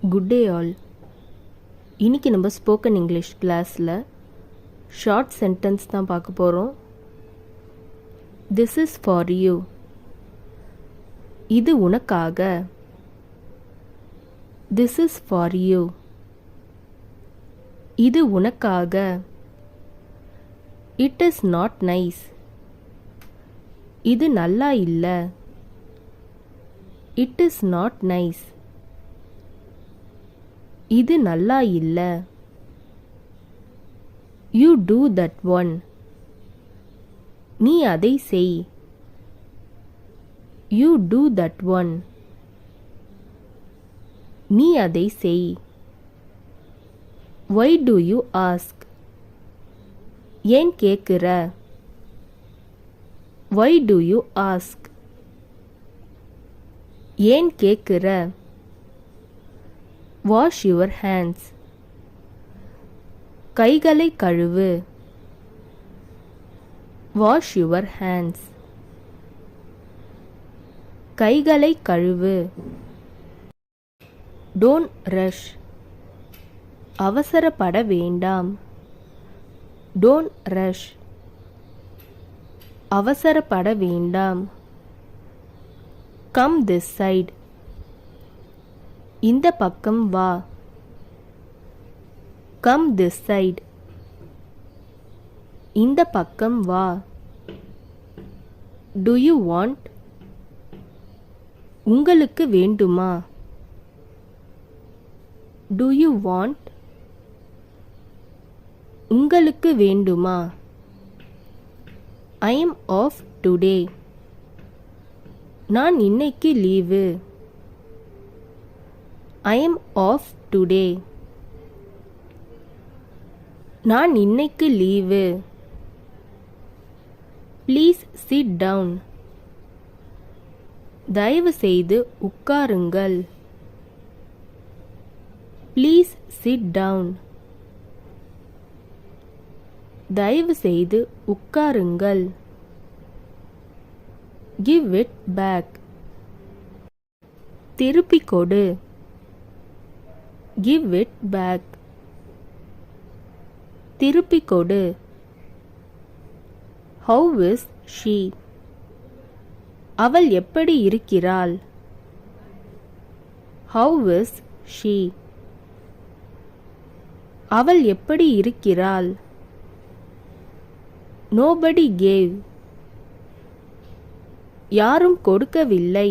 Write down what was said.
Good day all. இன்றைக்கி நம்ம spoken English கிளாஸில் ஷார்ட் சென்டென்ஸ் தான் பார்க்க போகிறோம். This is for you. இது உனக்காக. This is for you. இது உனக்காக. It is not nice. இது நல்லா இல்லை. It is not nice. இது நல்லா இல்லை. You do that one. நீ அதை செய். You do that one. நீ அதை செய். Why do you ask? ஏன் கேட்குற? Why do you ask? ஏன் கேட்குற? Wash your hands. கைகளை கழுவு. Wash your hands. கைகளை கழுவு. Don't rush. அவசரப்பட வேண்டாம். Don't rush. அவசரப்பட வேண்டாம். Come this side. இந்த பக்கம் வா. Come this side. இந்த பக்கம் வா. Do you want? உங்களுக்கு வேண்டுமா? Do you want? உங்களுக்கு வேண்டுமா? I am off today. நான் இன்னைக்கு leave. I am off today. நான் இன்னைக்கு லீவு. Please sit down. தயவு செய்து உட்காருங்கள். Please sit down. தயவு செய்து உட்காருங்கள். Give it back. திருப்பிக் கொடு. Give it back. திருப்பிக் கொடு. How is she? அவள் எப்படி இருக்கிறாள்? How is she? அவள் எப்படி இருக்கிறாள்? Nobody gave. யாரும் கொடுக்கவில்லை.